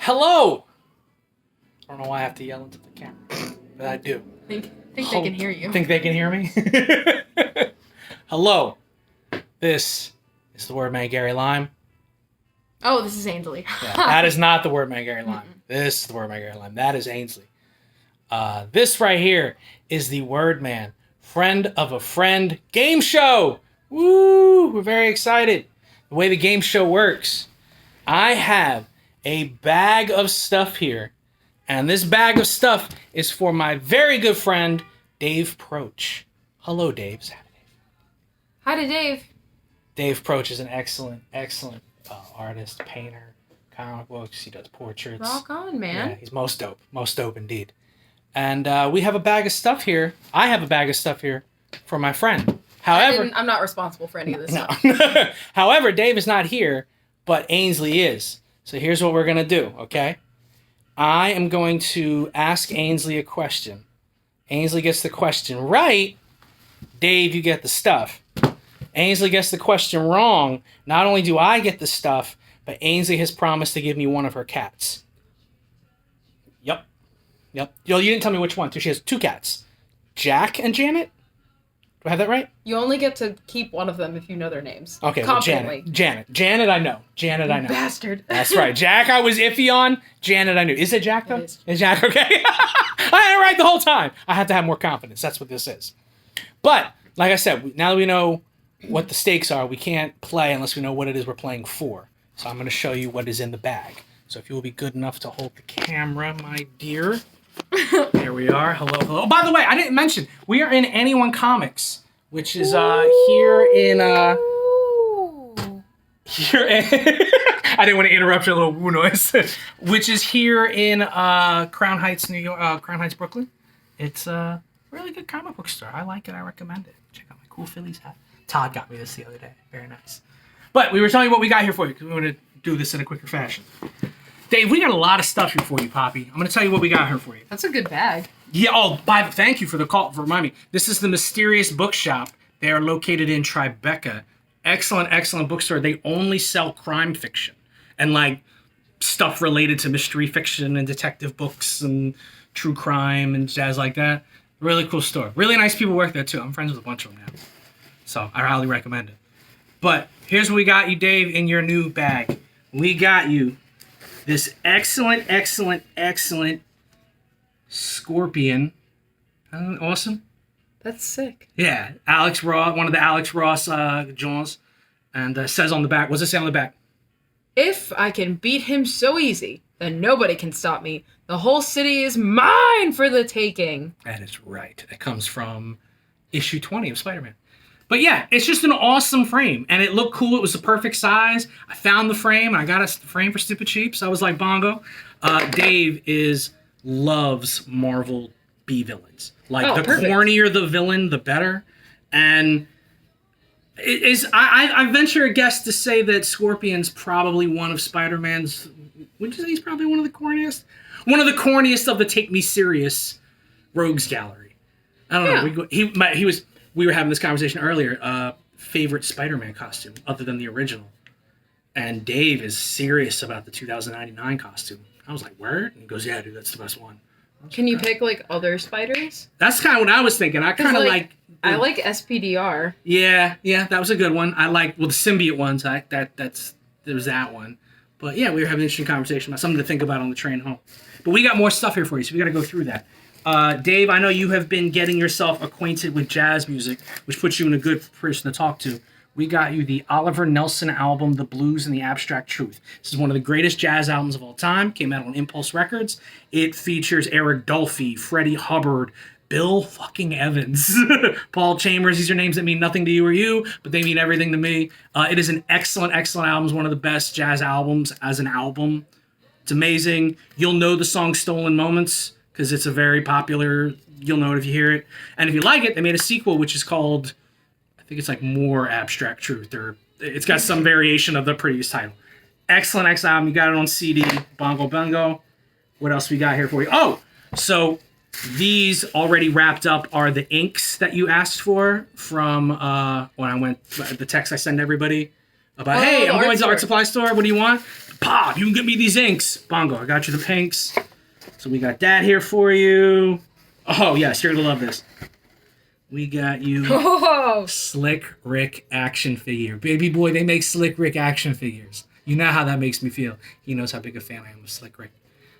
Hello! I don't know why I have to yell into the camera, but I do. Think they can hear you. Think they can hear me? Hello. This is the Wordman Gary Lime. Oh, this is Aynsley. Yeah, that is not the Wordman Gary Lime. This is the Wordman Gary Lime. That is Aynsley. This right here is the Wordman Friend of a Friend game show. Woo! We're very excited. The way the game show works, I have a bag of stuff here. And this bag of stuff is for my very good friend, Dave Proch. Hello, Dave. Hi to Dave. Dave Proch is an excellent artist, painter, comic books. He does portraits. Rock on, man. Yeah, he's most dope. Most dope indeed. And we have a bag of stuff here. I have a bag of stuff here for my friend. However, I'm not responsible for any of this stuff. However, Dave is not here, but Aynsley is. So here's what we're going to do, okay? I am going to ask Aynsley a question. Aynsley gets the question right. Dave, you get the stuff. Aynsley gets the question wrong. Not only do I get the stuff, but Aynsley has promised to give me one of her cats. Yep. You didn't tell me which one. So she has two cats. Jack and Janet? Do I have that right? You only get to keep one of them if you know their names. Okay, well, Janet, I know. Janet, I know. Bastard. That's right. Jack, I was iffy on. Janet, I knew. Is it Jack, though? It is. Is Jack okay? I had it right the whole time. I have to have more confidence. That's what this is. But, like I said, now that we know what the stakes are, we can't play unless we know what it is we're playing for. So I'm going to show you what is in the bag. So if you will be good enough to hold the camera, my dear. There we are. Hello. Oh, by the way, I didn't mention, we are in Anyone Comics, which is here in... I didn't want to interrupt your little woo noise. Which is here in Crown Heights, New York, Crown Heights, Brooklyn. It's a really good comic book store. I like it. I recommend it. Check out my cool Phillies hat. Todd got me this the other day. Very nice. But we were telling you what we got here for you because we want to do this in a quicker fashion. Dave, we got a lot of stuff here for you, Poppy. I'm going to tell you what we got here for you. That's a good bag. Yeah, thank you for the call, for reminding me. This is the Mysterious Bookshop. They are located in Tribeca. Excellent bookstore. They only sell crime fiction and like stuff related to mystery fiction and detective books and true crime and jazz like that. Really cool store. Really nice people work there too. I'm friends with a bunch of them now. So I highly recommend it. But here's what we got you, Dave, in your new bag. We got you this excellent Scorpion. Isn't that awesome? That's sick. Yeah, Alex Ross, one of the Alex Ross Johns. And says on the back, what's it say on the back? If I can beat him so easy, then nobody can stop me. The whole city is mine for the taking. That is right. It comes from issue 20 of Spider-Man. But yeah, it's just an awesome frame. And it looked cool. It was the perfect size. I found the frame. I got a frame for stupid cheap. So I was like, bongo. Dave loves Marvel B-villains. Like, the perfect. cornier the villain, the better. And it is. I venture a guess to say that Scorpion's probably one of Spider-Man's... Wouldn't you say he's probably one of the corniest? One of the corniest of the Take Me Serious rogues gallery. I don't know. We were having this conversation earlier. Favorite Spider-Man costume other than the original. And Dave is serious about the 2099 costume. I was like, word? And he goes, yeah, dude, that's the best one. Can you pick like other spiders? That's kind of what I was thinking. I kind of like... I like SPDR. Yeah, that was a good one. I like, the symbiote ones. There was that one. But yeah, we were having an interesting conversation about something to think about on the train home. But we got more stuff here for you, so we got to go through that. Dave, I know you have been getting yourself acquainted with jazz music, which puts you in a good person to talk to. We got you the Oliver Nelson album, The Blues and the Abstract Truth. This is one of the greatest jazz albums of all time. Came out on Impulse Records. It features Eric Dolphy, Freddie Hubbard, Bill fucking Evans, Paul Chambers. These are names that mean nothing to you or you, but they mean everything to me. It is an excellent album. It's one of the best jazz albums as an album. It's amazing. You'll know the song Stolen Moments because it's a very popular, you'll know it if you hear it. And if you like it, they made a sequel, which is called, I think it's like More Abstract Truth. It's got some variation of the previous title. Excellent album. You got it on CD. Bongo Bongo. What else we got here for you? Oh, so these already wrapped up are the inks that you asked for from when I went, the text I send everybody about, hey, I'm going to the art supply store. What do you want? Pop, you can get me these inks. Bongo, I got you the pinks. So we got that here for you. Oh, yes, you're going to love this. We got you Slick Rick action figure. Baby boy, they make Slick Rick action figures. You know how that makes me feel. He knows how big a fan I am of Slick Rick.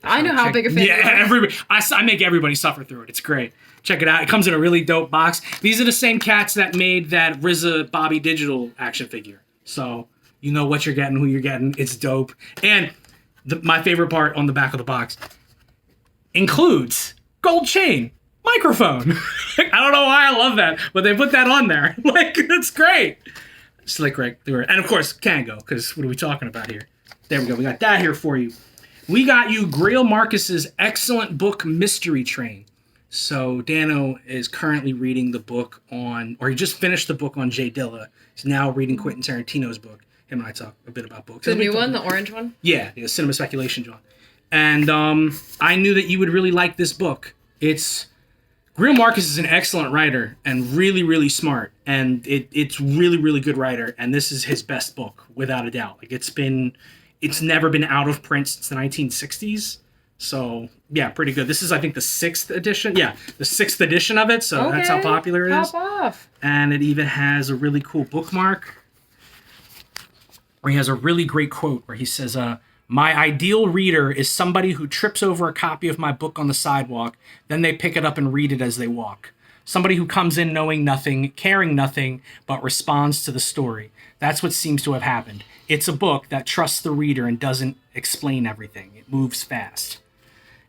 I know how big a fan you are. Everybody. I make everybody suffer through it. It's great. Check it out. It comes in a really dope box. These are the same cats that made that RZA Bobby Digital action figure. So you know what you're getting, who you're getting. It's dope. And my favorite part on the back of the box includes gold chain. Microphone. I don't know why I love that, but they put that on there. Like, that's great. Slick Rick. And of course, Kango, because what are we talking about here? There we go. We got that here for you. We got you Grail Marcus's excellent book, Mystery Train. So Dano is currently reading the book on, or he just finished the book on Jay Dilla. He's now reading Quentin Tarantino's book. Him and I talk a bit about books. The new one, the orange one? Yeah, the Cinema Speculation John. And I knew that you would really like this book. Grail Marcus is an excellent writer and really, really smart. And it's really, really good writer. And this is his best book, without a doubt. Like it's never been out of print since the 1960s. So yeah, pretty good. This is, I think, the 6th edition. Yeah, the 6th edition of it. So that's how popular it is. Pop off. And it even has a really cool bookmark where he has a really great quote where he says, my ideal reader is somebody who trips over a copy of my book on the sidewalk, then they pick it up and read it as they walk. Somebody who comes in knowing nothing, caring nothing, but responds to the story. That's what seems to have happened. It's a book that trusts the reader and doesn't explain everything. It moves fast.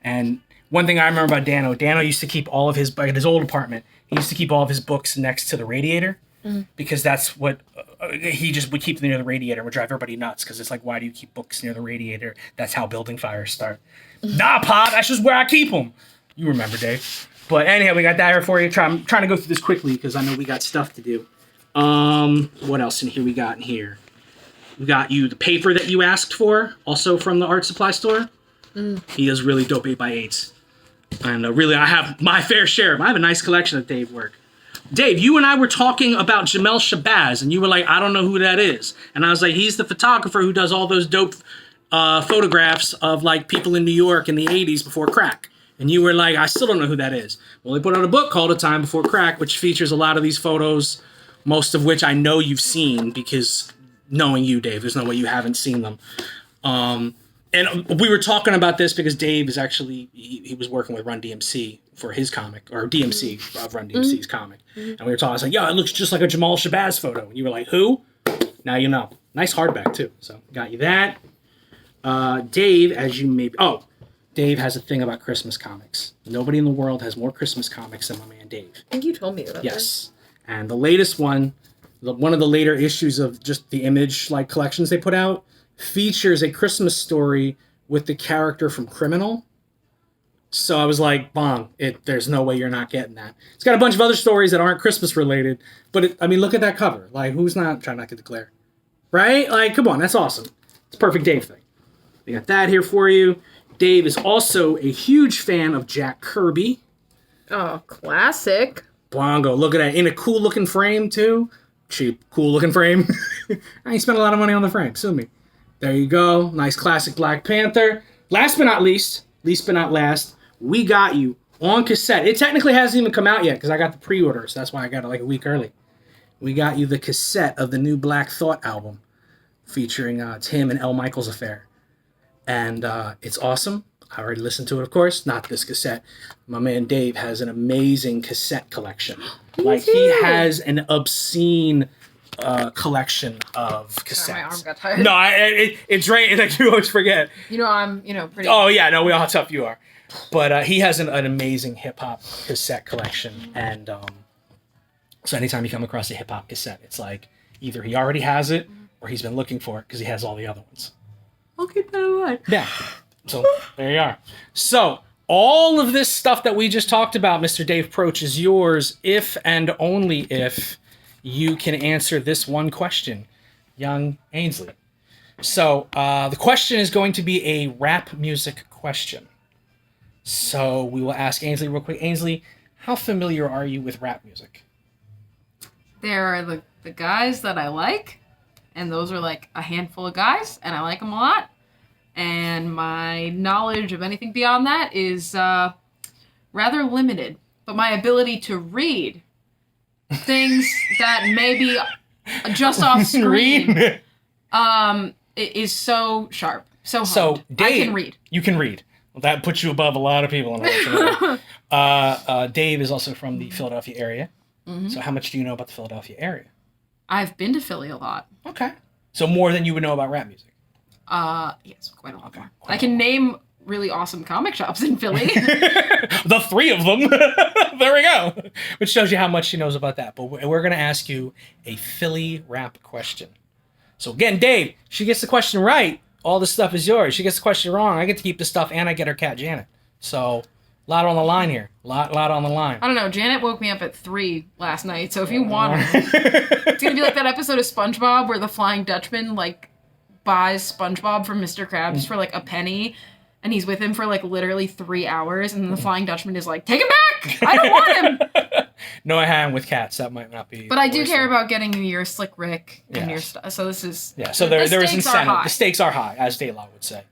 And one thing I remember about Dano used to keep all of his, at his old apartment, he used to keep all of his books next to the radiator. Because that's what he just would keep them near the radiator. Would drive everybody nuts because it's like, why do you keep books near the radiator? That's how building fires start. Nah, Pop, that's just where I keep them. You remember, Dave. But anyhow, we got that here for you. I'm trying to go through this quickly because I know we got stuff to do. What else in here we got in here? We got you the paper that you asked for, also from the art supply store. He does really dope 8x8s. And really, I have my fair share. I have a nice collection of Dave work. Dave, you and I were talking about Jamel Shabazz, and you were like, I don't know who that is. And I was like, he's the photographer who does all those dope photographs of like people in New York in the 80s before crack. And you were like, I still don't know who that is. Well, they put out a book called A Time Before Crack, which features a lot of these photos, most of which I know you've seen because knowing you, Dave, there's no way you haven't seen them. And we were talking about this because Dave is actually, he was working with Run DMC for his comic, or DMC of Run DMC's comic. And we were talking, I was like, yeah, it looks just like a Jamal Shabazz photo. And you were like, who? Now you know. Nice hardback, too. So, got you that. Dave, as you may... Oh, Dave has a thing about Christmas comics. Nobody in the world has more Christmas comics than my man Dave. I think you told me about Yes. And the latest one, one of the later issues of just the Image like collections they put out, features a Christmas story with the character from Criminal. So I was like, bong, there's no way you're not getting that. It's got a bunch of other stories that aren't Christmas related, but I mean, look at that cover. Like, who's not trying not to declare? Right? Like, come on, that's awesome. It's a perfect Dave thing. We got that here for you. Dave is also a huge fan of Jack Kirby. Oh, classic. Bongo, look at that. In a cool looking frame, too. Cheap, cool looking frame. I ain't spent a lot of money on the frame, sue me. There you go. Nice classic Black Panther. Last but not least but not last, we got you on cassette. It technically hasn't even come out yet because I got the pre-order, so that's why I got it like a week early. We got you the cassette of the new Black Thought album featuring it's him and L. Michaels Affair. And it's awesome. I already listened to it, of course. Not this cassette. My man Dave has an amazing cassette collection. Like, he has an obscene collection of cassettes. Sorry, my arm got tired. No, it's right. Like, you always forget. You know, I'm, pretty... Oh, yeah. No, we all how tough you are. But he has an amazing hip-hop cassette collection. And so anytime you come across a hip-hop cassette, it's like either he already has it or he's been looking for it because he has all the other ones. I'll keep that in mind. Yeah. So there you are. So all of this stuff that we just talked about, Mr. Dave Proch, is yours if and only if you can answer this one question, young Aynsley. So the question is going to be a rap music question. So we will ask Aynsley real quick. Aynsley, how familiar are you with rap music? There are the guys that I like, and those are like a handful of guys, and I like them a lot. and my knowledge of anything beyond that is rather limited. But my ability to read things that may be just off screen it is so sharp, so honed. So, Dave, I can read. You can read. Well, that puts you above a lot of people. Dave is also from the Philadelphia area. Mm-hmm. So how much do you know about the Philadelphia area? I've been to Philly a lot. Okay. So more than you would know about rap music? Yes, quite a lot more. I can name really awesome comic shops in Philly. The 3 of them. There we go. Which shows you how much she knows about that. But we're going to ask you a Philly rap question. So again, Dave, she gets the question right. All this stuff is yours. She gets the question wrong. I get to keep the stuff, and I get her cat Janet. So, a lot on the line here. Lot on the line. I don't know. Janet woke me up at 3 last night, so if you want her, it's gonna be like that episode of SpongeBob where the Flying Dutchman buys SpongeBob from Mr. Krabs for a penny, and he's with him for literally 3 hours, and then the Flying Dutchman is like, "Take him back! I don't want him." No, I haven't with cats. That might not be. But I do care about getting your Slick Rick and your stuff. So this is So there is incentive. The stakes are high, as Daylaw would say.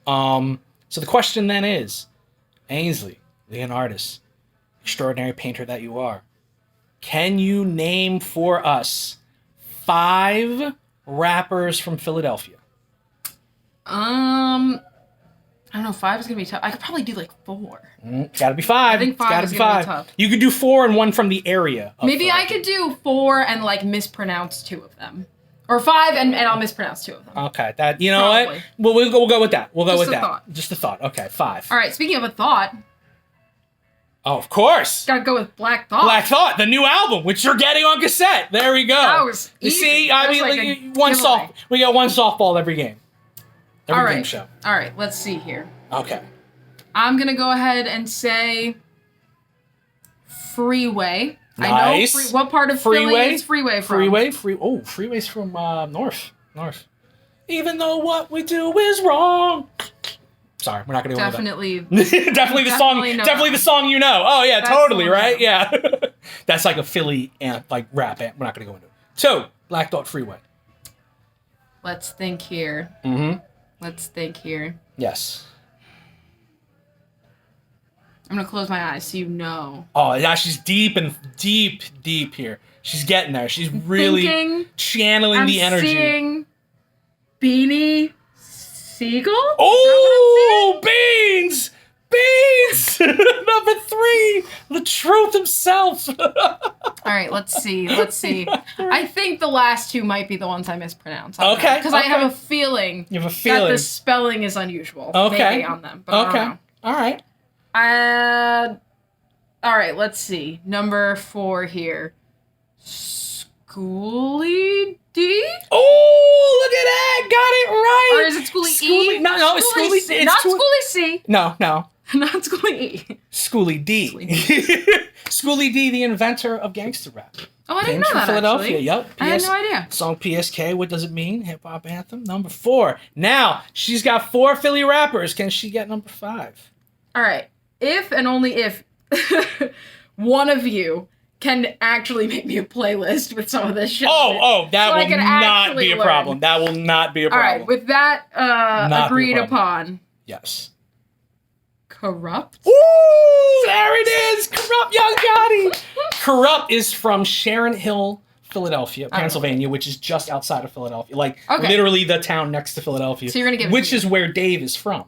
So the question then is, Aynsley Leonardis, extraordinary painter that you are, can you name for us 5 rappers from Philadelphia? I don't know, 5 is gonna be tough. I could probably do 4. Gotta be 5. I think 5 is gonna be tough. You could do 4 and 1 from the area. Maybe I could do 4 and mispronounce 2 of them, or 5 and I'll mispronounce 2 of them. Okay, that you know probably. What? We'll go with that. We'll go Just with a that. Thought. Just a thought. Okay, 5. All right. Speaking of a thought. Oh, of course. Gotta go with Black Thought. Black Thought, the new album, which you're getting on cassette. There we go. That was easy. You see, that I mean, one soft. We got one softball every game. Every game show. All right. Let's see here. Okay. I'm gonna go ahead and say Freeway. Nice. I know what part of Philly is Freeway from? Freeway's from North. Even though what we do is wrong. Sorry, we're not gonna go Definitely. into that. Definitely the song. Definitely the song you know. Oh yeah, totally right. Yeah. That's like a Philly rap ant. We're not gonna go into it. 2, Black Thought, Freeway. Let's think here. Let's think here. Yes. I'm gonna close my eyes so you know. Oh yeah, she's deep here. She's getting there. She's really channeling the energy. I'm seeing Beanie Siegel. Oh, Beans! Number 3, the truth himself. All right, let's see. I think the last 2 might be the ones I mispronounced. Okay. Because I have a feeling. You have a feeling that the spelling is unusual. Okay. Maybe on them. But I don't know. All right. All right, let's see. Number 4 here. Schooly D? Oh, look at that! Got it right! Or is it Schooly E? No, it's Schooly C. Not Schooly C. No. Not Schooly E. Schooly D. Schooly D, the inventor of gangster rap. Oh, I didn't know from that, Philadelphia. actually. Yep. I had no idea. Song PSK, what does it mean? Hip-hop anthem. Number 4. Now, she's got 4 Philly rappers. Can she get number 5? All right. If and only if one of you can actually make me a playlist with some of this shit. That will not be a problem. That will not be a problem. All right, with that agreed upon. Yes. Corrupt? Ooh, there it is! Corrupt Young Gotti! Corrupt is from Sharon Hill, Philadelphia, Pennsylvania, which is just outside of Philadelphia. Literally the town next to Philadelphia. So you're going to give it which to me. is where Dave is from.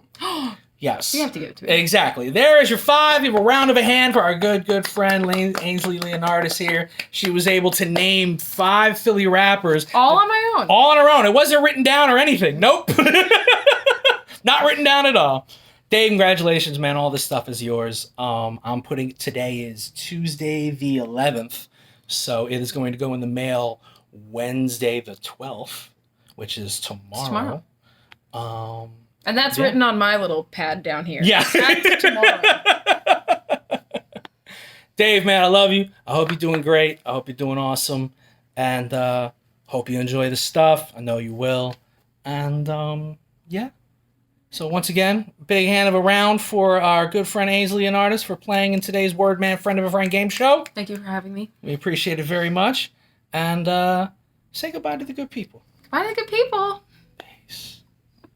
Yes. You have to give it to me. Exactly. There is your 5. You have a round of a hand for our good friend Aynsley Leonardis here. She was able to name 5 Philly rappers. All on my own. All on her own. It wasn't written down or anything. Nope. Not written down at all. Dave, congratulations, man. All this stuff is yours. Today is Tuesday the 11th. So it is going to go in the mail Wednesday the 12th, which is tomorrow. And that's written on my little pad down here. Yeah. That's tomorrow. Dave, man, I love you. I hope you're doing great. I hope you're doing awesome. And hope you enjoy the stuff. I know you will. And yeah. So once again, big hand of a round for our good friend Aynsley Leonardis for playing in today's Wordman Friend of a Friend game show. Thank you for having me. We appreciate it very much. And say goodbye to the good people. Goodbye to the good people. Peace.